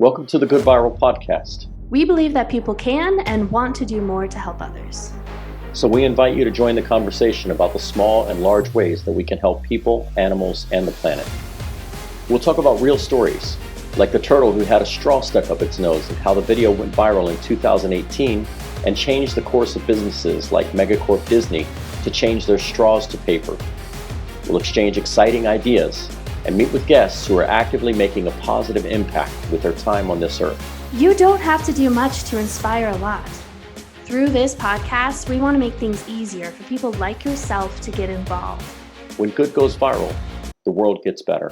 Welcome to the GoodViral podcast. We believe that people can and want to do more to help others. So we invite you to join the conversation about the small and large ways that we can help people, animals, and the planet. We'll talk about real stories, like the turtle who had a straw stuck up its nose and how the video went viral in 2018 and changed the course of businesses like megacorp Disney to change their straws to paper. We'll exchange exciting ideas and meet with guests who are actively making a positive impact with their time on this earth. You don't have to do much to inspire a lot. Through this podcast, we want to make things easier for people like yourself to get involved. When good goes viral, the world gets better.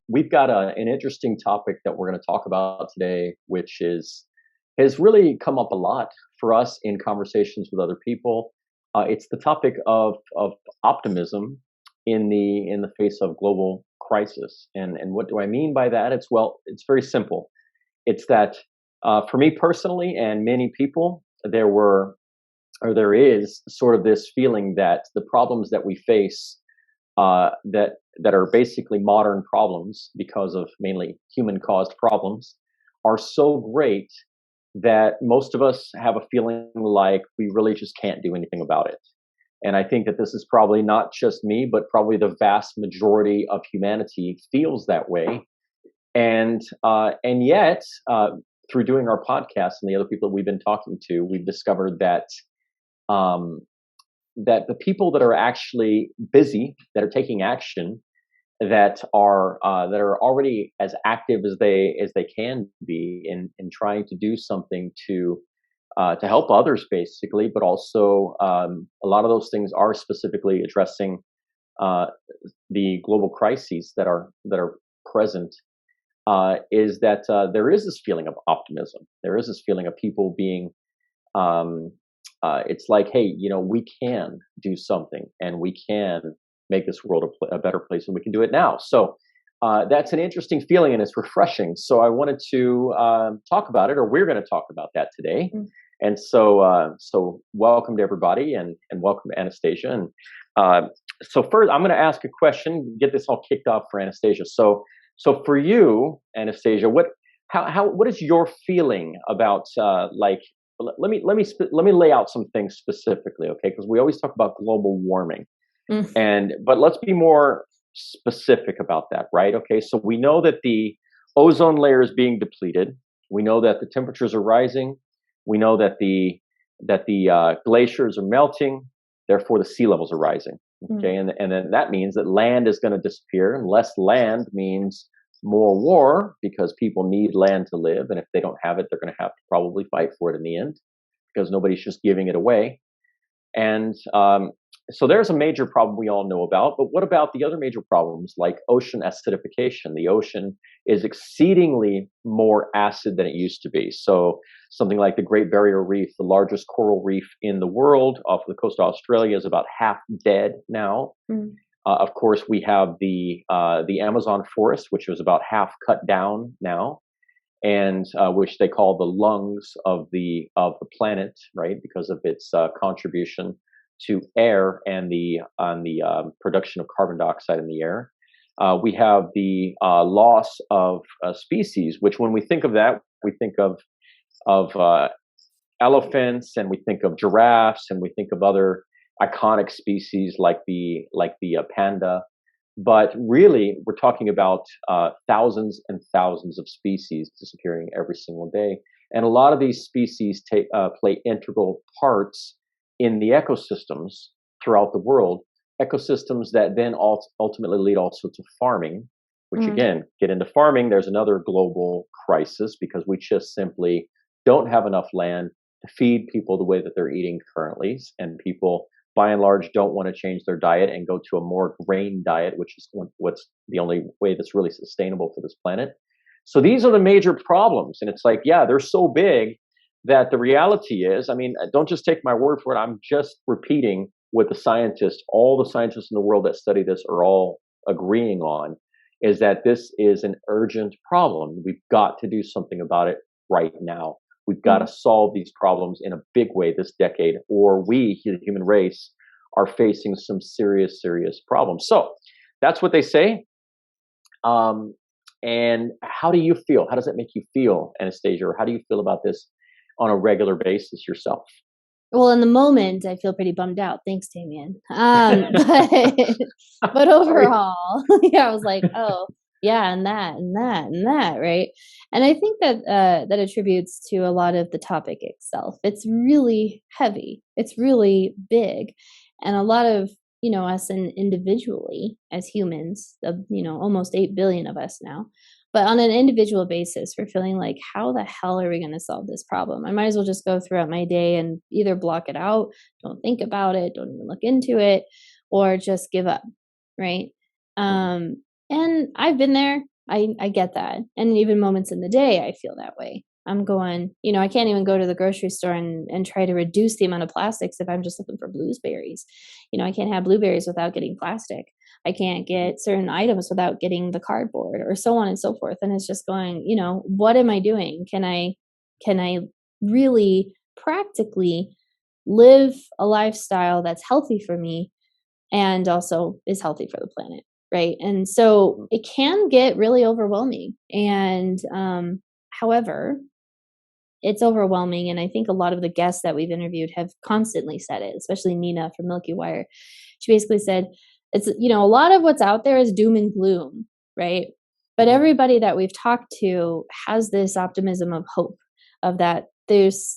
We've got an interesting topic that we're going to talk about today, which has really come up a lot for us in conversations with other people. It's the topic of optimism in the face of global crisis. And what do I mean by that? It's very simple. It's that for me personally and many people, there is sort of this feeling that the problems that we face that are basically modern problems because of mainly human-caused problems are so great that most of us have a feeling like we really just can't do anything about it. And I think that this is probably not just me, but probably the vast majority of humanity feels that way. And yet, through doing our podcast and the other people that we've been talking to, we've discovered that that the people that are actually busy, that are taking action, that are already as active as they can be in trying to do something to help others, basically, but also a lot of those things are specifically addressing the global crises that are present. Is that there is this feeling of optimism. There is this feeling of people being. It's like, hey, we can do something, and we can make this world a better place, and we can do it now. So that's an interesting feeling, and it's refreshing. So I wanted to talk about it, or we're going to talk about that today. Mm-hmm. And so welcome to everybody, and welcome to Anastasia. And so first, I'm going to ask a question, get this all kicked off for Anastasia. So for you, Anastasia, what is your feeling about let me lay out some things specifically, okay? Because we always talk about global warming, but let's be more specific about that, right? Okay, so we know that the ozone layer is being depleted. We know that the temperatures are rising. We know that the glaciers are melting. Therefore, the sea levels are rising. Okay, and then that means that land is going to disappear, and less land means more war, because people need land to live, and if they don't have it, they're going to have to probably fight for it in the end, because nobody's just giving it away. And so there's a major problem we all know about. But what about the other major problems, like ocean acidification? The ocean is exceedingly more acid than it used to be. So something like the Great Barrier Reef, the largest coral reef in the world off the coast of Australia, is about half dead now. Of course, we have the Amazon forest, which was about half cut down now, and which they call the lungs of the planet, right? Because of its contribution to air and the production of carbon dioxide in the air. We have the loss of species, which when we think of that, we think of elephants, and we think of giraffes, and we think of other iconic species like the panda. But really, we're talking about thousands and thousands of species disappearing every single day. And a lot of these species play integral parts in the ecosystems throughout the world, ecosystems that then ultimately lead also to farming, which again, get into farming, there's another global crisis, because we just simply don't have enough land to feed people the way that they're eating currently. And people, by and large, don't want to change their diet and go to a more grain diet, which is what's the only way that's really sustainable for this planet. So these are the major problems. And it's like, yeah, they're so big that the reality is, I mean, don't just take my word for it. I'm just repeating what all the scientists in the world that study this are all agreeing on, is that this is an urgent problem. We've got to do something about it right now. We've got to solve these problems in a big way this decade, or we, the human race, are facing some serious, serious problems. So that's what they say. And how do you feel? How does it make you feel, Anastasia? Or how do you feel about this on a regular basis yourself? Well, in the moment, I feel pretty bummed out. Thanks, Damien. But Sorry. overall, yeah, I was like, oh, yeah, and that, and that, and that, right? And I think that that attributes to a lot of the topic itself. It's really heavy. It's really big, and a lot of us and individually as humans, of almost 8 billion of us now. But on an individual basis, we're feeling like, how the hell are we going to solve this problem? I might as well just go throughout my day and either block it out, don't think about it, don't even look into it, or just give up, right? Mhm. And I've been there. I get that. And even moments in the day, I feel that way. I'm going, I can't even go to the grocery store and try to reduce the amount of plastics if I'm just looking for blueberries. I can't have blueberries without getting plastic. I can't get certain items without getting the cardboard, or so on and so forth. And it's just going, what am I doing? Can I really practically live a lifestyle that's healthy for me and also is healthy for the planet? Right. And so Mhm. it can get really overwhelming. And however, it's overwhelming. And I think a lot of the guests that we've interviewed have constantly said it, especially Nina from Milky Wire. She basically said, it's, a lot of what's out there is doom and gloom, right? But Mhm. everybody that we've talked to has this optimism of hope, of that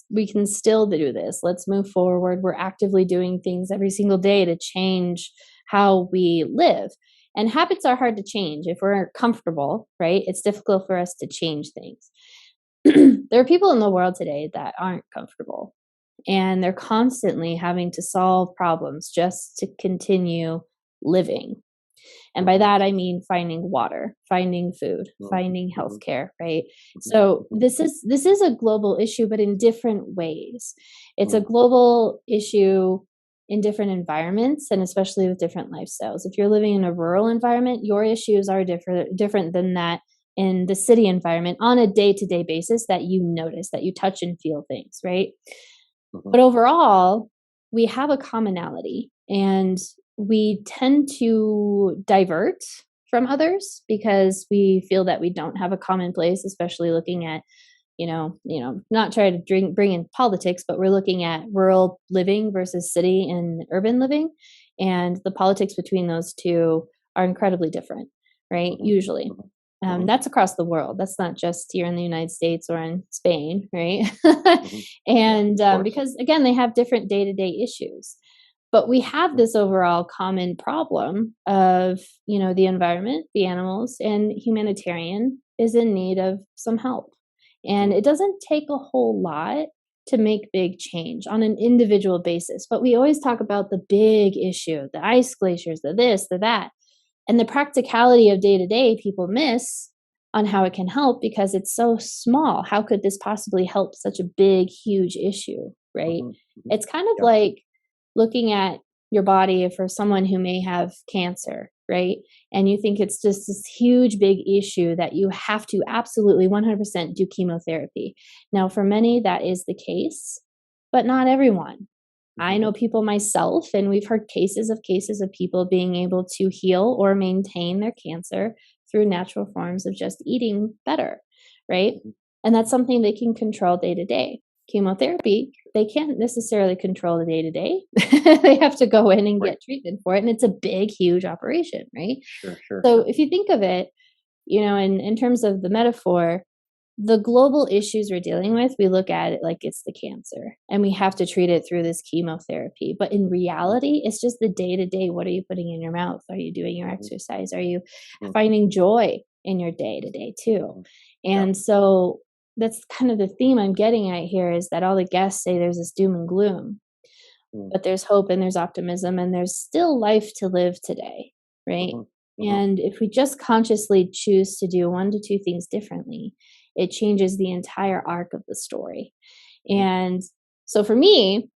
we can still do this. Let's move forward. We're actively doing things every single day to change how we live. And habits are hard to change if we're comfortable, right? It's difficult for us to change things. There are people in the world today that aren't comfortable, and they're constantly having to solve problems just to continue living. And by Mhm. that, I mean finding water, finding food, Mhm. finding Mhm. healthcare, right? Mhm. So Mhm. this is a global issue, but in different ways. It's a Mhm. global issue in different environments, and especially with different lifestyles. If you're living in a rural environment, your issues are different than that in the city environment on a day-to-day basis, that you notice, that you touch and feel things, right? Mhm. But overall, we have a commonality, and we tend to divert from others because we feel that we don't have a common place, especially looking at, not trying to bring in politics, but we're looking at rural living versus city and urban living. And the politics between those two are incredibly different, right? Mhm. Usually. Mhm. Mhm. That's across the world. That's not just here in the United States or in Spain, right? Mhm. Yeah, And of course. because, again, they have different day to day issues. But we have Mhm. this overall common problem of, the environment, the animals, and humanitarian is in need of some help. And Mhm. it doesn't take a whole lot to make big change on an individual basis. But we always talk about the big issue, the ice glaciers, the this, the that. And the practicality of day to day, people miss on how it can help because it's so small. How could this possibly help such a big, huge issue, right? Mhm. Mhm. It's kind of Yeah. like looking at your body for someone who may have cancer, right? And you think it's just this huge, big issue that you have to absolutely 100% do chemotherapy. Now, for many, that is the case, but not everyone. I Mhm. know people myself, and we've heard cases of people being able to heal or maintain their cancer through natural forms of just eating better, right? Mhm. And that's something they can control day to day. Chemotherapy, they can't necessarily control the day to day. They have to go in and Right. get treatment for it. And it's a big, huge operation, right? Sure, sure, So sure. if you think of it, in terms of the metaphor, the global issues we're dealing with, we look at it like it's the cancer and we have to treat it through this chemotherapy. But in Mhm. reality, it's just the day to day. What are you putting in your mouth? Are you doing your Mhm. exercise? Are you Mhm. finding joy in your day to day too? Mhm. Yeah. And so that's kind of the theme I'm getting at here, is that all the guests say there's this doom and gloom, Mhm. but there's hope and there's optimism and there's still life to live today, right? Mhm. Mhm. And if we just consciously choose to do one to two things differently, it changes the entire arc of the story. Mhm. And so for me,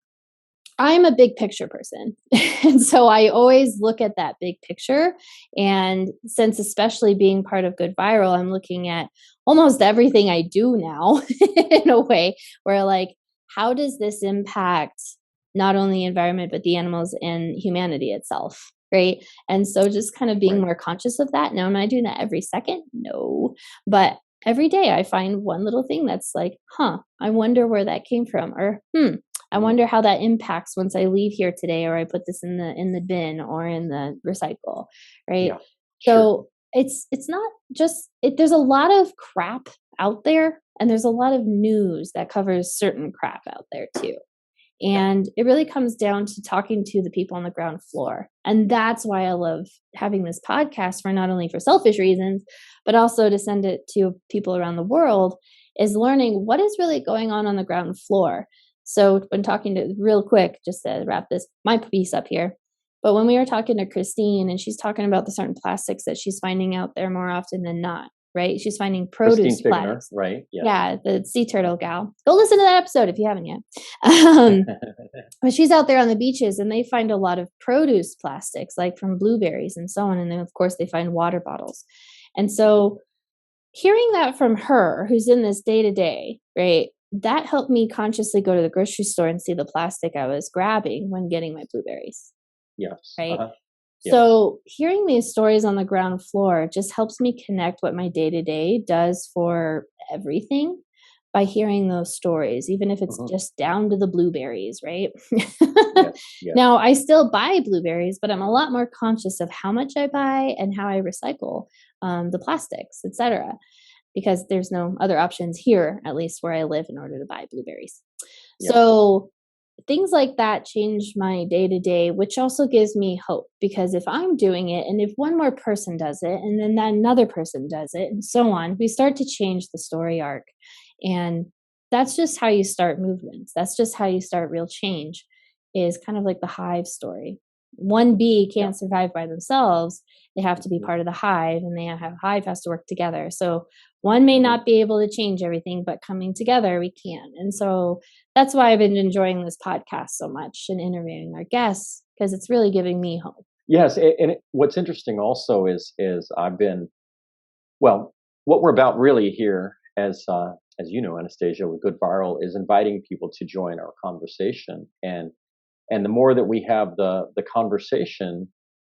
I'm a big picture person. And so I always look at that big picture. And since, especially being part of Good Viral, I'm looking at almost everything I do now in a way where, like, how does this impact not only the environment, but the animals and humanity itself? right? And so just kind of being Right. more conscious of that. Now, am I doing that every second? No. But every day I find one little thing that's like, huh, I wonder where that came from. Or I Mm. wonder how that impacts once I leave here today, or I put this in the bin or in the recycle, right? Yeah. Sure. So it's not just there's a lot of crap out there, and there's a lot of news that covers certain crap out there too. Yeah. And it really comes down to talking to the people on the ground floor. And that's why I love having this podcast, for not only for selfish reasons, but also to send it to people around the world, is learning what is really going on the ground floor. So when talking to, real quick, just to wrap this my piece up here, but when we were talking to Christine, and she's talking about the certain plastics that she's finding out there more often than not, right? She's finding Christine produce Figner, plastics. right? Yes. Yeah, the sea turtle gal. Go listen to that episode if you haven't yet. But she's out there on the beaches, and they find a lot of produce plastics, like from blueberries and so on. And then, of course, they find water bottles. And so hearing that from her, who's in this day to day, right, that helped me consciously go to the grocery store and see the plastic I was grabbing when getting my blueberries, Yes. right? Yes. So hearing these stories on the ground floor just helps me connect what my day to day does for everything by hearing those stories, even if it's Hmm. just down to the blueberries, right? Yes. Yes. Now, I still buy blueberries, but I'm a lot more conscious of how much I buy and how I recycle the plastics, etc., because there's no other options here, at least where I live, in order to buy blueberries. Yeah. So things like that change my day to day, which also gives me hope, because if I'm doing it, and if one more person does it, and then that another person does it, and so on, we start to change the story arc. And that's just how you start movements. That's just how you start real change, is kind of like the hive story. One bee Yeah. can't survive by themselves. They have to be Mhm. part of the hive, and hive has to work together. So one may Mhm. not be able to change everything, but coming together we can. And so that's why I've been enjoying this podcast so much and interviewing our guests, because it's really giving me hope. Yes. What's interesting also is I've been, well, what we're about really here, as you know, Anastasia, with Good Viral, is inviting people to join our conversation. And the more that we have the conversation,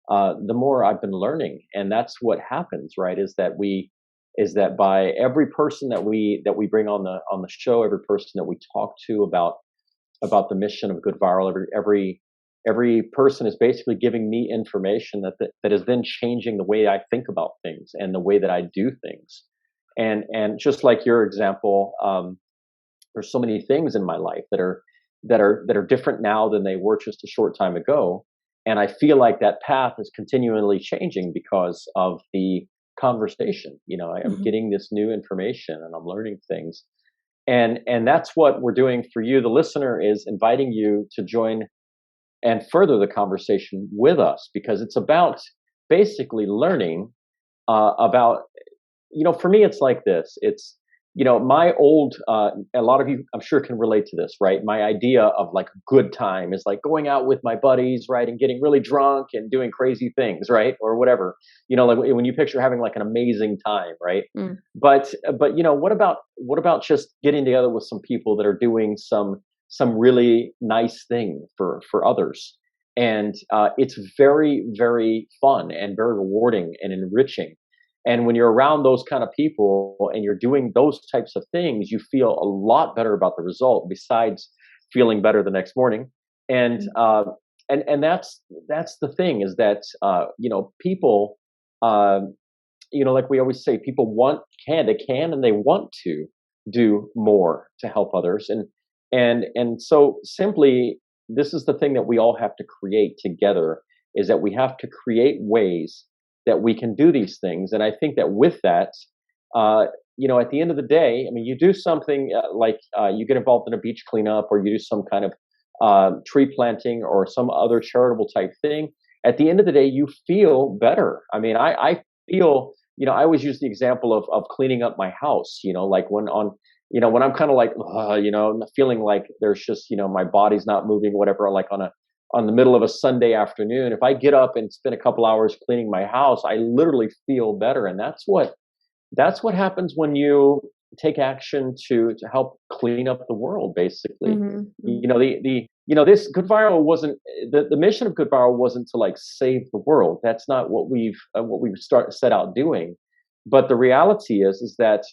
the more I've been learning. And that's what happens, right? Is that by every person that we bring on the show, every person that we talk to about the mission of Good Viral, every person is basically giving me information that is then changing the way I think about things and the way that I do things. And just like your example, there's so many things in my life that are different now than they were just a short time ago. And I feel like that path is continually changing because of the conversation. I'm Mhm. getting this new information and I'm learning things. And that's what we're doing for you, the listener, is inviting you to join and further the conversation with us, because it's about basically learning about, for me, it's like this. It's, my old, a lot of you, I'm sure, can relate to this, right? My idea of like a good time is like going out with my buddies, right? And getting really drunk and doing crazy things, right? Or whatever, like when you picture having like an amazing time, right? Mm. But, what about just getting together with some people that are doing some really nice thing for others? And it's very, very fun and very rewarding and enriching. And when you're around those kind of people and you're doing those types of things, you feel a lot better about the result, besides feeling better the next morning. And Mm. that's the thing, is that people, uh, like we always say, people they can and they want to do more to help others. And so simply, this is the thing that we all have to create together, is that we have to create ways that we can do these things. And I think that with that, at the end of the day, I mean, you do something like you get involved in a beach cleanup, or you do some kind of tree planting or some other charitable type thing. At the end of the day, you feel better. I mean, I feel, I always use the example of cleaning up my house, like when I'm kind of like, feeling like there's just, my body's not moving, whatever, like on the middle of a Sunday afternoon, if I get up and spend a couple hours cleaning my house, I literally feel better. And that's what happens when you take action to help clean up the world, basically. Mhm. You Mhm. know, the this GoodViral wasn't the mission of GoodViral wasn't to like save the world. That's not what we've set out doing. But the reality is that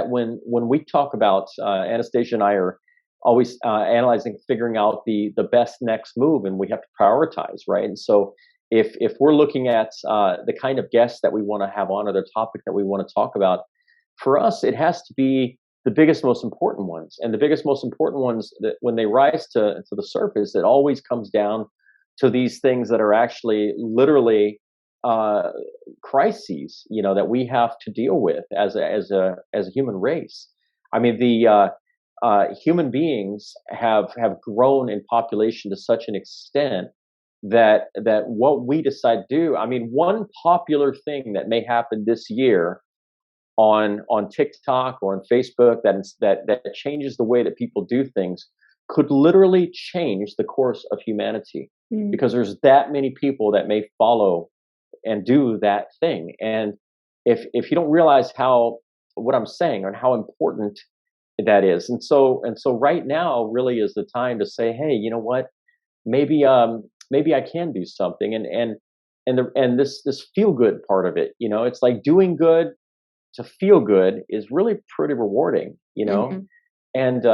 when we talk about Anastasia and I are always analyzing, figuring out the best next move, and we have to prioritize, right? And so if we're looking at the kind of guests that we want to have on, or the topic that we want to talk about, for us it has to be the biggest, most important ones. And the biggest, most important ones, that when they rise to the surface, it always comes down to these things that are actually literally crises, that we have to deal with as a human race. I mean, the human beings have grown in population to such an extent that what we decide to do. I mean, one popular thing that may happen this year on TikTok or on Facebook that changes the way that people do things could literally change the course of humanity, because there's that many people that may follow and do that thing. And if you don't realize what I'm saying and how important that is, and so right now really is the time to say, hey, you know what, maybe I can do something. And this feel good part of it, it's like doing good to feel good is really pretty rewarding, and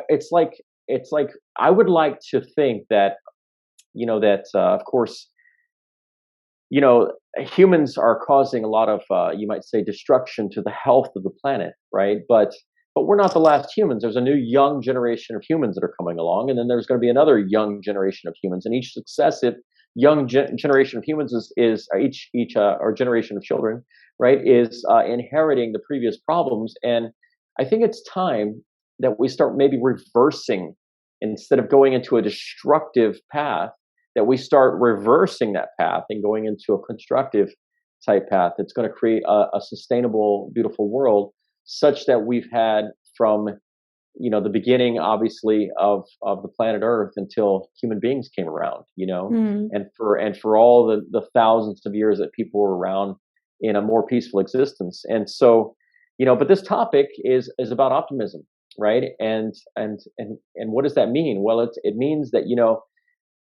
it's like I would like to think that of course humans are causing a lot of you might say destruction to the health of the planet, right? But we're not the last humans. There's a new young generation of humans that are coming along, and then there's going to be another young generation of humans, and each successive young generation of humans is each or generation of children, right, is inheriting the previous problems. And I think it's time that we start maybe reversing, instead of going into a destructive path, that we start reversing that path and going into a constructive type path that's going to create a sustainable, beautiful world, such that we've had from the beginning, obviously, of the planet Earth until human beings came around, and for all the thousands of years that people were around in a more peaceful existence. And so, but this topic is about optimism, right? And what does that mean? Well, it means that,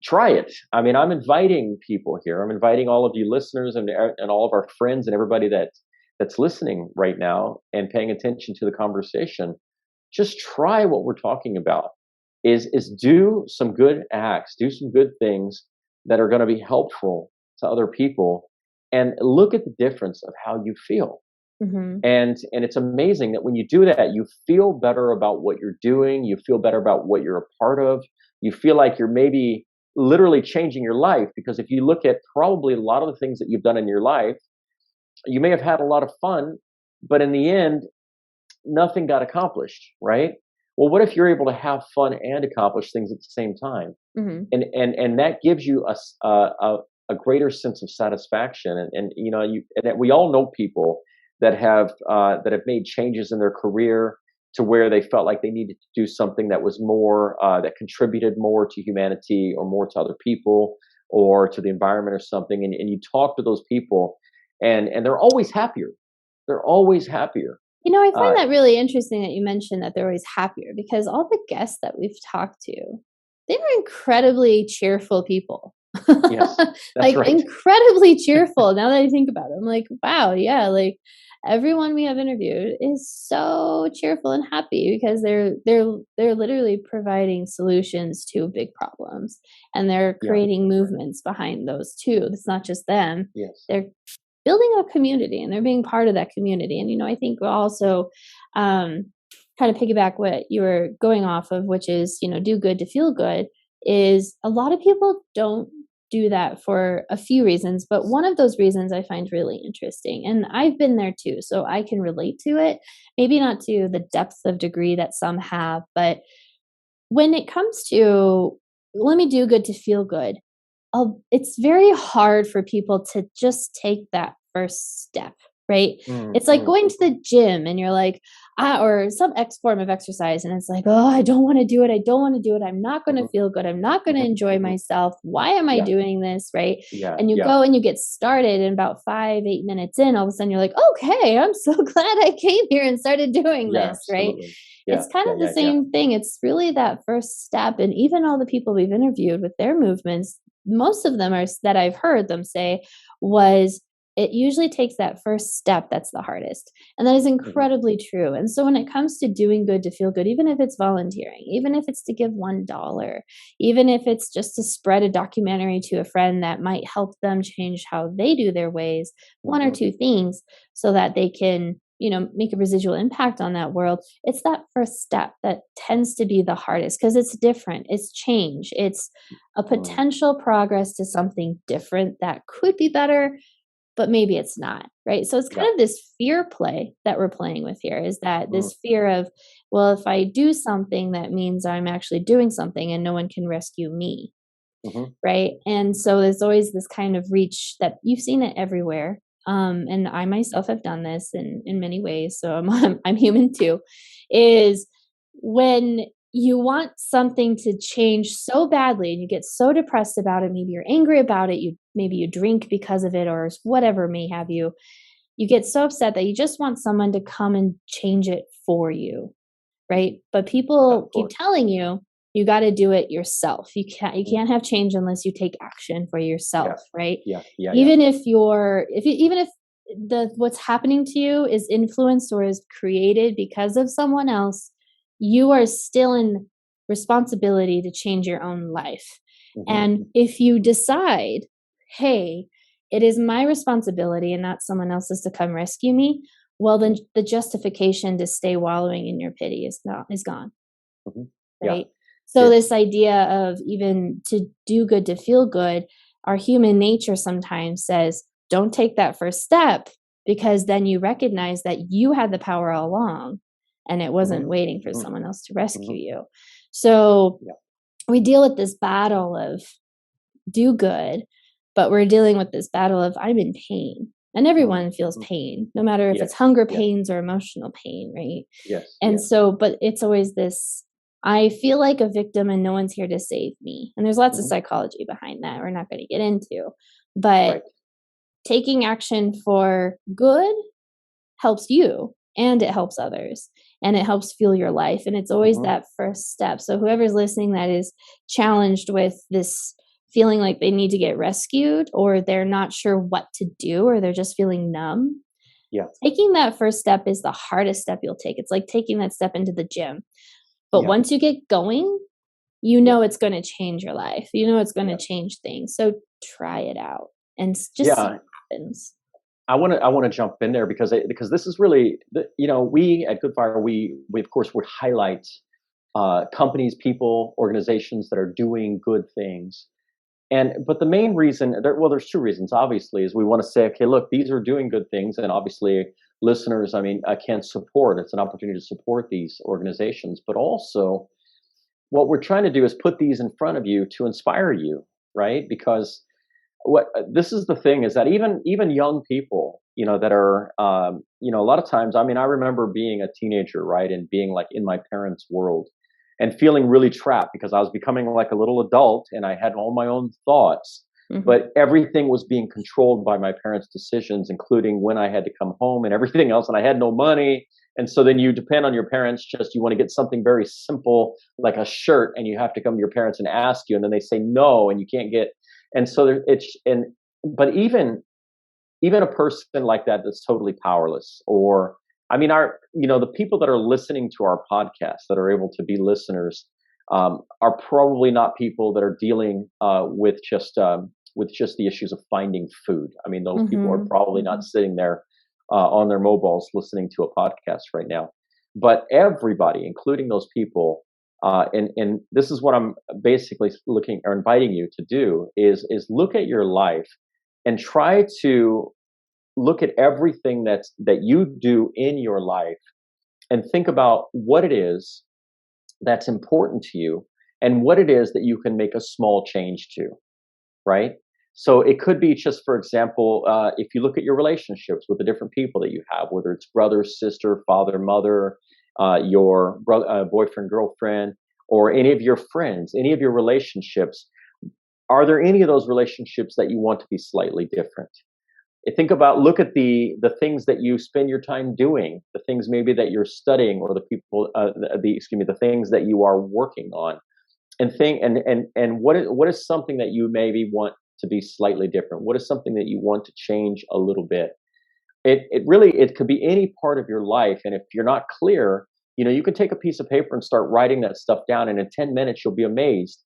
try it. I mean, I'm inviting people here. I'm inviting all of you listeners and all of our friends and everybody that's listening right now and paying attention to the conversation. Just try what we're talking about. Is do some good acts, do some good things that are going to be helpful to other people, and look at the difference of how you feel. Mm-hmm. And it's amazing that when you do that, you feel better about what you're doing. You feel better about what you're a part of. You feel like you're maybe literally changing your life, because if you look at probably a lot of the things that you've done in your life, you may have had a lot of fun, but in the end, nothing got accomplished, right? Well, what if you're able to have fun and accomplish things at the same time? Mm-hmm. And that gives you a greater sense of satisfaction. And we all know people that have made changes in their career to where they felt like they needed to do something that was more, that contributed more to humanity or more to other people or to the environment or something. And you talk to those people and they're always happier. They're always happier. I find that really interesting that you mentioned that they're always happier, because all the guests that we've talked to, they were incredibly cheerful people. Yes, that's like right. Incredibly cheerful. Now that I think about it, I'm like, wow, yeah, like everyone we have interviewed is so cheerful and happy, because they're literally providing solutions to big problems, and they're creating movements behind those too. It's not just them. Yes. They're building a community, and they're being part of that community. And I think we'll also kind of piggyback what you were going off of, which is do good to feel good. Is a lot of people don't do that for a few reasons, but one of those reasons I find really interesting, and I've been there too, so I can relate to it, maybe not to the depth of degree that some have, but when it comes to let me do good to feel good, it's very hard for people to just take that first step, right? It's like going to the gym and you're like, or some X form of exercise, and it's like, oh, I don't want to do it. I don't want to do it. I'm not going to Hmm. feel good. I'm not going to Hmm. enjoy Hmm. myself. Why am I Yeah, doing this? Right. yeah, And you yeah. go and you get started, and about 5, 8 minutes in, all of a sudden you're like, okay, I'm so glad I came here and started doing Yeah, this. Right. absolutely. Yeah, It's kind yeah, of the yeah, yeah. same thing. It's really that first step. And even all the people we've interviewed with their movements, most of them are that I've heard them say was it usually takes that first step that's the hardest. And that is Hmm. incredibly true. And so when it comes to doing good to feel good, even if it's volunteering, even if it's to give $1, even if it's just to spread a documentary to a friend that might help them change how they do their ways, one or Hmm. two things so that they can, make a residual impact on that world. It's that first step that tends to be the hardest because it's different. It's change. It's a Hmm. potential progress to something different that could be better, but maybe it's not, right? So it's Yeah. kind of this fear play that we're playing with here is that Hmm. this fear of, well, if I do something, that means I'm actually doing something and no one can rescue me, Hmm. right? And so there's always this kind of reach that you've seen it everywhere. And I myself have done this in many ways. So I'm human too. Is when you want something to change so badly and you get so depressed about it, maybe you're angry about it, maybe you drink because of it or whatever may have you. You get so upset that you just want someone to come and change it for you, right? But Of people keep course. telling you you got to do it yourself. You Mhm. can't have change unless you take action for Yeah, yourself, right? yeah, yeah, yeah. Even if even if the what's happening to you is influenced or is created because of someone else, you are still in responsibility to change your own life. Hmm. And if you decide, hey, it is my responsibility and not someone else's to come rescue me, well then the justification to stay wallowing in your pity is gone, Hmm. Yeah, right? So this it's idea of even to do good to feel good, our human nature sometimes says, don't take that first step because then you recognize that you had the power all along and it hmm. wasn't waiting for Hmm. someone else to rescue Hmm. you. So Yeah. we deal with this battle of do good, but we're dealing with this battle of I'm in pain. And Hmm. everyone feels Hmm. pain, no matter if it's Yes, hunger yes, pains or emotional pain, right? yes, And yes. so, but it's always this I feel like a victim and no one's here to save me. And there's lots of Hmm. psychology behind that we're not going to get into. But Right. taking action for good helps you and it helps others and it helps fuel your life. And it's always Hmm. that first step. So, whoever's listening that is challenged with this feeling like they need to get rescued or they're not sure what to do or they're just feeling numb, Yeah, taking that first step is the hardest step you'll take. It's like taking that step into the gym. But yeah, once you get going, yeah, it's going to change your life. It's going to yeah, change things. So try it out and just see yeah. what happens. I want to jump in there because this is really we at GoodViral we of course would highlight companies, people, organizations that are doing good things. But the main reason, there's two reasons. Obviously, is we want to say, okay, look, these are doing good things, and obviously, listeners, I mean, can support. It's an opportunity to support these organizations, but also, what we're trying to do is put these in front of you to inspire you, right? Because what this is the thing is that even young people, that are, a lot of times. I mean, I remember being a teenager, right, and being like in my parents' world, and feeling really trapped because I was becoming like a little adult and I had all my own thoughts, Mhm. but everything was being controlled by my parents' decisions, including when I had to come home and everything else, and I had no money. And so then you depend on your parents. Just you want to get something very simple like a shirt, and you have to come to your parents and ask you, and then they say no, and you can't get. And so it's and but even a person like that that's totally powerless, or I mean, the people that are listening to our podcast that are able to be listeners, are probably not people that are dealing with just the issues of finding food. I mean, those people are Mhm. probably not Mhm. sitting there on their mobiles listening to a podcast right now. But everybody, including those people, and this is what I'm basically looking or inviting you to do is look at your life and try to look at everything that you do in your life and think about what it is that's important to you and what it is that you can make a small change to, right? So it could be just, for example, if you look at your relationships with the different people that you have, whether it's brother, sister, father, mother, your boyfriend, girlfriend, or any of your friends, any of your relationships, are there any of those relationships that you want to be slightly different? Think about, look at the things that you spend your time doing, the things maybe that you're studying, or the people, excuse me, the things that you are working on, and think, and what is something that you maybe want to be slightly different? What is something that you want to change a little bit? It really, it could be any part of your life, and if you're not clear, you can take a piece of paper and start writing that stuff down, and in 10 minutes you'll be amazed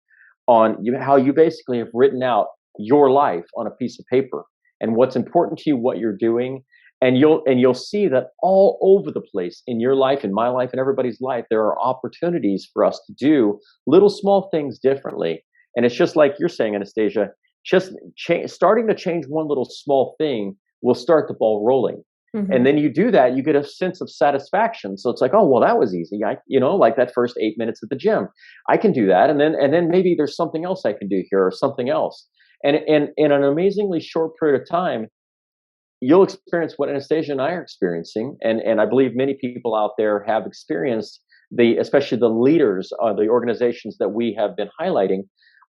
on how you basically have written out your life on a piece of paper and what's important to you, what you're doing, and you'll see that all over the place in your life, in my life, in everybody's life, there are opportunities for us to do little small things differently. And it's just like you're saying, Anastasia, just starting to change one little small thing will start the ball rolling. Mm-hmm. And then you do that, you get a sense of satisfaction. So it's like, oh, well, that was easy. Like that first 8 minutes at the gym, I can do that. And then maybe there's something else I can do here, or something else. And in an amazingly short period of time, you'll experience what Anastasia and I are experiencing. And I believe many people out there have experienced, especially the leaders of the organizations that we have been highlighting,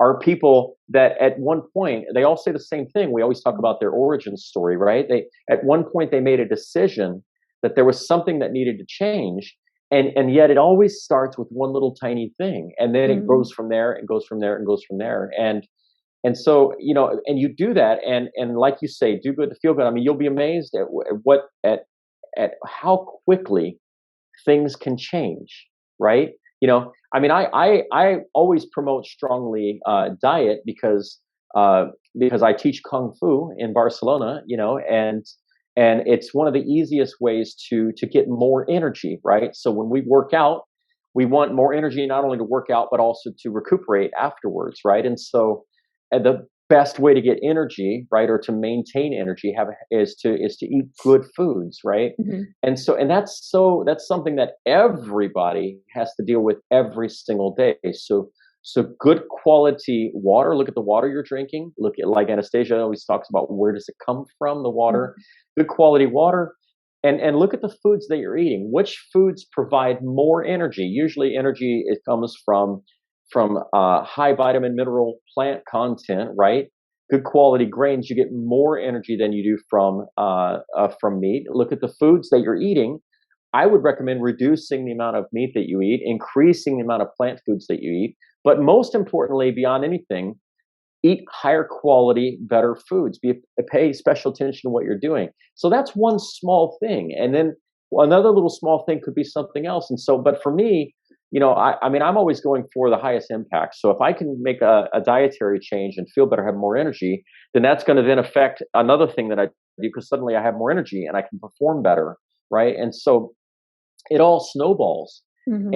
are people that at one point, they all say the same thing. We always talk about their origin story, right? At one point they made a decision that there was something that needed to change. And yet it always starts with one little tiny thing. And then it goes from there and goes from there and goes from there. And so, and you do that, and like you say, do good to feel good. I mean, you'll be amazed at how quickly things can change, right? I mean, I always promote strongly diet because I teach Kung Fu in Barcelona, and it's one of the easiest ways to get more energy, right? So when we work out, we want more energy, not only to work out, but also to recuperate afterwards, right? And so the best way to get energy, right, or to maintain energy is to eat good foods, right? Mm-hmm. And that's something that everybody has to deal with every single day. So good quality water. Look at the water you're drinking. Look at, like Anastasia always talks about, where does it come from, the water? Mm-hmm. Good quality water. And look at the foods that you're eating. Which foods provide more energy? Usually energy, it comes from high vitamin, mineral, plant content, right? Good quality grains, you get more energy than you do from meat. Look at the foods that you're eating. I would recommend reducing the amount of meat that you eat, increasing the amount of plant foods that you eat. But most importantly, beyond anything, eat higher quality, better foods. Pay special attention to what you're doing. So that's one small thing. And then another little small thing could be something else. And so, but for me, I mean, I'm always going for the highest impact. So if I can make a dietary change and feel better, have more energy, then that's going to then affect another thing that I do, because suddenly I have more energy and I can perform better, right? And so it all snowballs. Mm-hmm.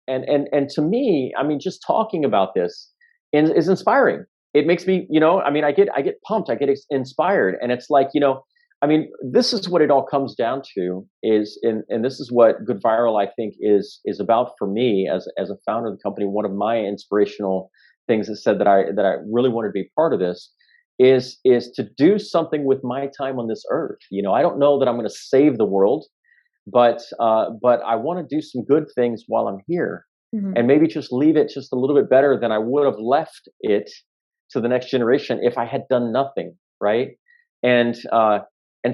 And to me, I mean, just talking about this is inspiring. It makes me, I mean, I get pumped, I get inspired, and it's like, I mean, this is what it all comes down to and this is what GoodViral, I think, is about for me as a founder of the company. One of my inspirational things that said that I really wanted to be part of this is to do something with my time on this earth. I don't know that I'm going to save the world, but I want to do some good things while I'm here, mm-hmm. and maybe just leave it just a little bit better than I would have left it to the next generation if I had done nothing, right? And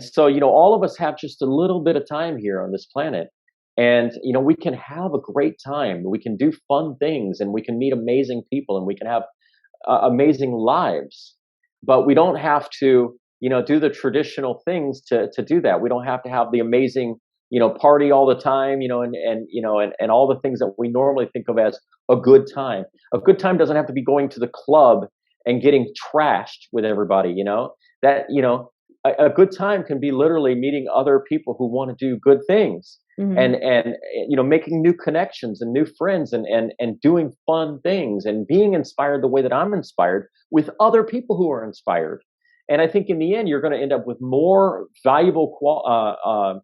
so, all of us have just a little bit of time here on this planet, and, we can have a great time. We can do fun things, and we can meet amazing people, and we can have amazing lives, but we don't have to, do the traditional things to do that. We don't have to have the amazing, party all the time, and all the things that we normally think of as a good time. A good time doesn't have to be going to the club and getting trashed with everybody, a good time can be literally meeting other people who want to do good things, mm-hmm. and making new connections and new friends, and doing fun things and being inspired the way that I'm inspired with other people who are inspired. And I think in the end, you're going to end up with more valuable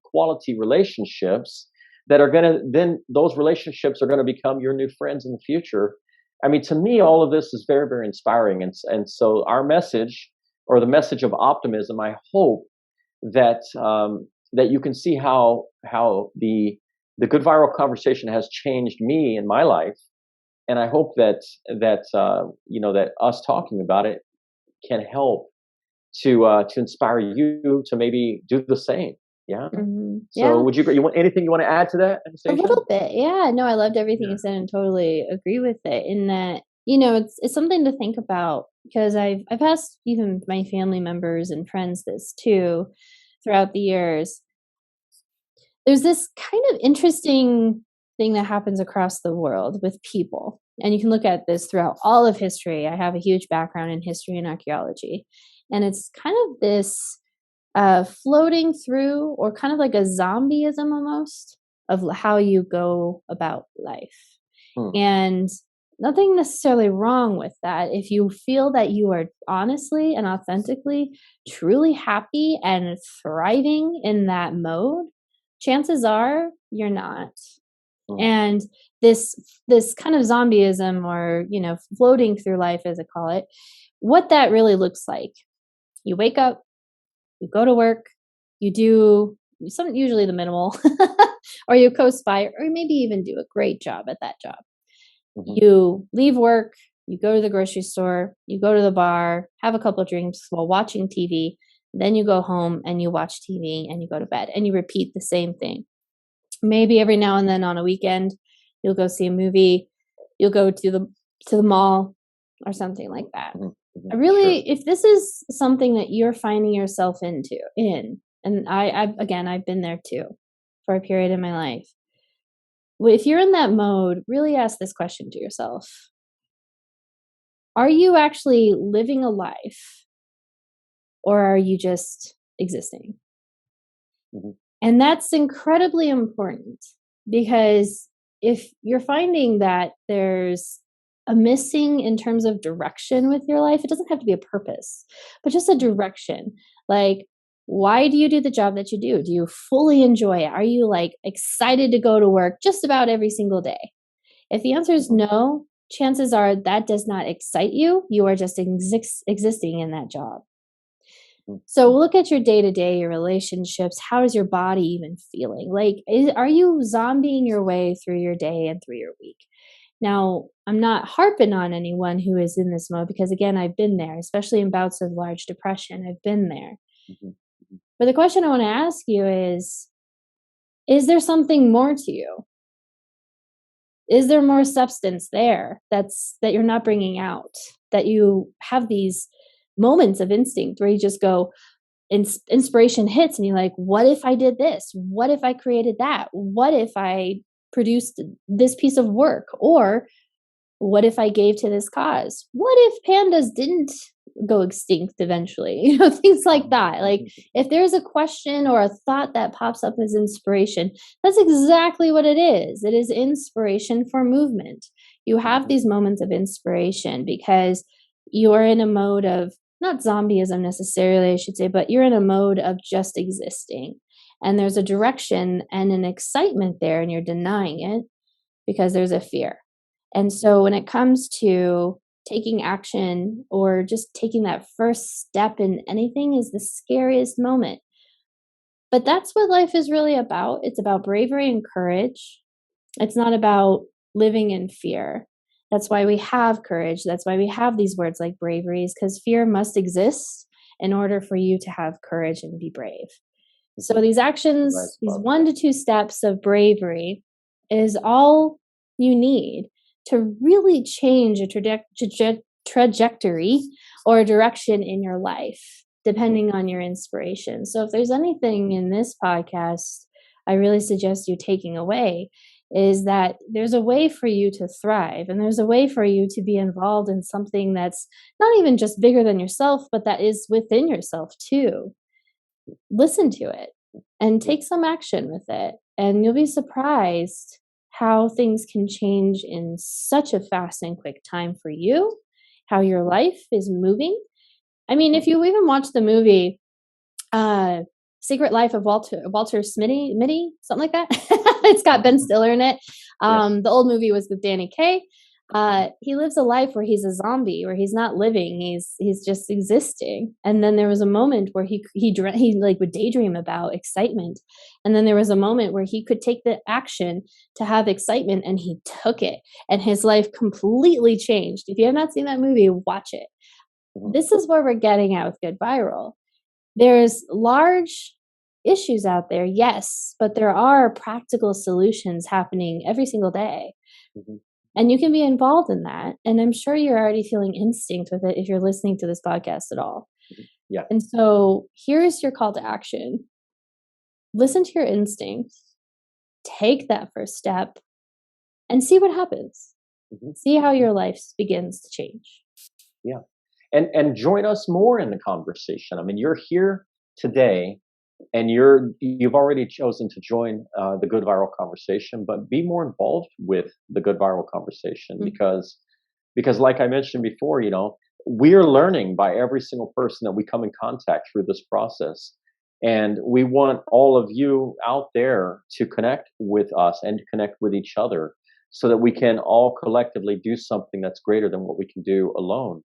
quality relationships that are going to, then those relationships are going to become your new friends in the future. I mean, to me, all of this is very, very inspiring. And so our message, or the message of optimism, I hope that that you can see how the good viral conversation has changed me in my life, and I hope that us talking about it can help to inspire you to maybe do the same. Yeah. So, Yeah, would you want anything you want to add to that, a Anastasia? little bit. Yeah, no, I loved everything Yeah. you said and totally agree with it. In that, it's something to think about because I've asked even my family members and friends this too throughout the years. There's this kind of interesting thing that happens across the world with people. And you can look at this throughout all of history. I have a huge background in history and archaeology. And it's kind of this floating through, or kind of like a zombieism almost, of how you go about life. Hmm. And nothing necessarily wrong with that. If you feel that you are honestly and authentically truly happy and thriving in that mode, chances are you're not. Hmm. And this kind of zombieism, or floating through life as I call it, what that really looks like: you wake up, you go to work, you do some, usually the minimal, or you coast by, or maybe even do a great job at that job. Mhm. You leave work, you go to the grocery store, you go to the bar, have a couple of drinks while watching TV, then you go home and you watch TV and you go to bed, and you repeat the same thing. Maybe every now and then on a weekend, you'll go see a movie, you'll go to the mall or something like that. Mhm. I Mhm. really, Sure. if this is something that you're finding yourself and I've been there too for a period in my life. Well, if you're in that mode, really ask this question to yourself: are you actually living a life, or are you just existing? Mhm. And that's incredibly important, because if you're finding that there's a missing in terms of direction with your life, it doesn't have to be a purpose, but just a direction. Like, why do you do the job that you do? Do you fully enjoy it? Are you like excited to go to work just about every single day? If the answer is Mhm. no, chances are that does not excite you. You are just existing in that job. Mhm. So look at your day to day, your relationships. How is your body even feeling? Like, are you zombieing your way through your day and through your week? Now, I'm not harping on anyone who is in this mode, because again, I've been there, especially in bouts of large depression. I've been there. Mhm. Mhm. But the question I want to ask you is there something more to you? Is there more substance there that you're not bringing out? That you have these moments of instinct where you just go, inspiration hits and you're like, what if I did this? What if I created that? What if I produced this piece of work? Or what if I gave to this cause? What if pandas didn't go extinct eventually? Things like that. Like, if there's a question or a thought that pops up as inspiration, that's exactly what it is. It is inspiration for movement. You have these moments of inspiration because you're in a mode of, not zombieism necessarily, I should say, but you're in a mode of just existing. And there's a direction and an excitement there, and you're denying it because there's a fear. And so when it comes to taking action, or just taking that first step in anything, is the scariest moment. But that's what life is really about. It's about bravery and courage. It's not about living in fear. That's why we have courage. That's why we have these words like bravery, because fear must exist in order for you to have courage and be brave. So these actions, Nice, these Bob. 1 to 2 steps of bravery, is all you need to really change a trajectory or a direction in your life, depending on your inspiration. So if there's anything in this podcast I really suggest you taking away, is that there's a way for you to thrive, and there's a way for you to be involved in something that's not even just bigger than yourself, but that is within yourself too. Listen to it and take some action with it, and you'll be surprised how things can change in such a fast and quick time for you, how your life is moving. I mean, if you even watch the movie Secret Life of Walter Mitty, something like that. It's got Ben Stiller in it. Yes. The old movie was with Danny Kaye. he lives a life where he's a zombie, where he's not living, he's just existing. And then there was a moment where he like would daydream about excitement, and then there was a moment where he could take the action to have excitement, and he took it, and his life completely changed. If you have not seen that movie, watch it. This is where we're getting at with GoodViral. There's large issues out there, yes, but there are practical solutions happening every single day. And you can be involved in that. And I'm sure you're already feeling instinct with it if you're listening to this podcast at all. Yeah. And so here's your call to action. Listen to your instincts, take that first step, and see what happens. See how your life begins to change. Yeah. And join us more in the conversation. I mean, you're here today, and you've already chosen to join the GoodViral conversation, but be more involved with the GoodViral conversation because like I mentioned before, we're learning by every single person that we come in contact through this process. And we want all of you out there to connect with us and to connect with each other so that we can all collectively do something that's greater than what we can do alone.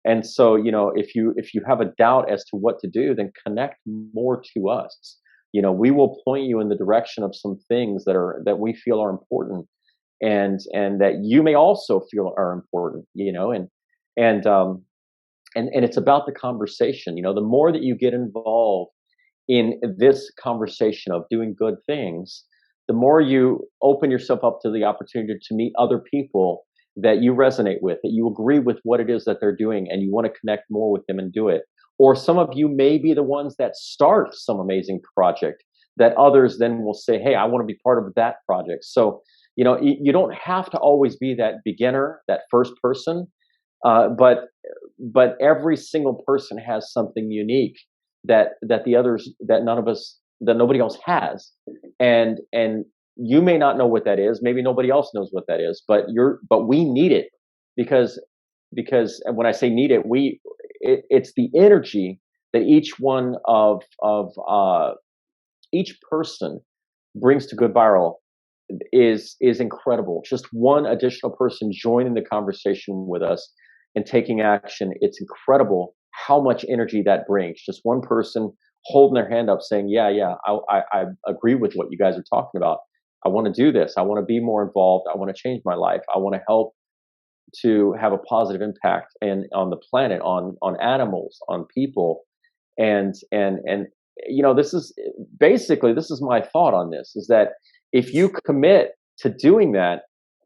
And so, if you have a doubt as to what to do, then connect more to us. We will point you in the direction of some things that we feel are important, and that you may also feel are important. And it's about the conversation. The more that you get involved in this conversation of doing good things, the more you open yourself up to the opportunity to meet other people that you resonate with, that you agree with what it is that they're doing, and you want to connect more with them and do it. Or some of you may be the ones that start some amazing project that others then will say, hey, I want to be part of that project. So, you don't have to always be that beginner, that first person, but every single person has something unique that the others, that nobody else has. And you may not know what that is. Maybe nobody else knows what that is, but we need it because when I say need it, it's the energy that each one of each person brings to GoodViral is incredible. Just one additional person joining the conversation with us and taking action. It's incredible how much energy that brings. Just one person holding their hand up saying, yeah, I agree with what you guys are talking about. I want to do this. I want to be more involved. I want to change my life. I want to help to have a positive impact on the planet, on animals, on people. And this is my thought on this, is that if you commit to doing that,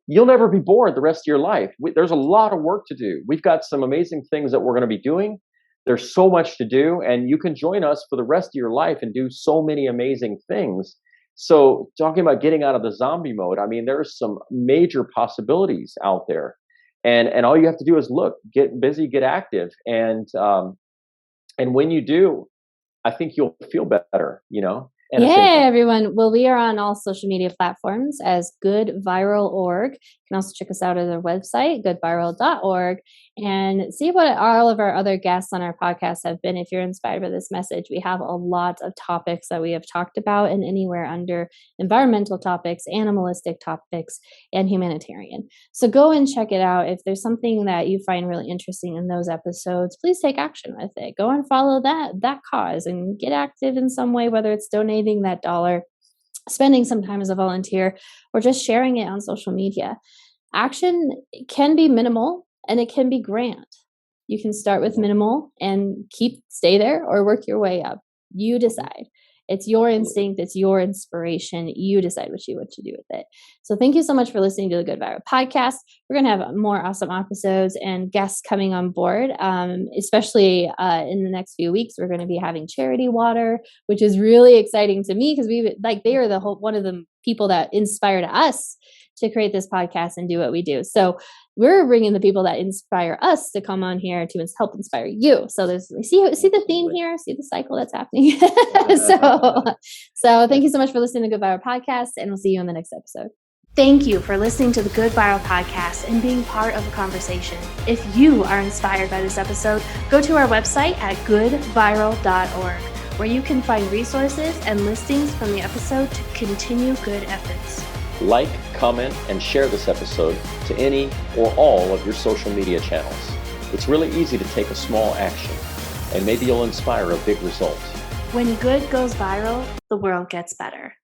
you'll never be bored the rest of your life. There's a lot of work to do. We've got some amazing things that we're going to be doing. There's so much to do, and you can join us for the rest of your life and do so many amazing things. So talking about getting out of the zombie mode, I mean, there's some major possibilities out there. And all you have to do is look, get busy, get active. And when you do, I think you'll feel better, And yeah, everyone. Well, we are on all social media platforms as GoodViral.org. You can also check us out at our website, goodviral.org, and see what all of our other guests on our podcast have been. If you're inspired by this message, we have a lot of topics that we have talked about, and anywhere under environmental topics, animalistic topics, and humanitarian. So go and check it out. If there's something that you find really interesting in those episodes, please take action with it. Go and follow that cause and get active in some way, whether it's donating that $1, spending some time as a volunteer, or just sharing it on social media. Action can be minimal and it can be grand. You can start with minimal and stay there, or work your way up. You decide. It's your instinct. It's your inspiration. You decide what you want to do with it. So thank you so much for listening to the GoodViral podcast. We're going to have more awesome episodes and guests coming on board, especially in the next few weeks. We're going to be having Charity Water, which is really exciting to me because they are one of the people that inspired us to create this podcast and do what we do. So we're bringing the people that inspire us to come on here to help inspire you. So see the theme here, see the cycle that's happening. So thank you so much for listening to GoodViral podcast, and we'll see you in the next episode. Thank you for listening to the GoodViral podcast and being part of a conversation. If you are inspired by this episode, go to our website at goodviral.org, where you can find resources and listings from the episode to continue good efforts. Like, comment, and share this episode to any or all of your social media channels. It's really easy to take a small action, and maybe you'll inspire a big result. When good goes viral, the world gets better.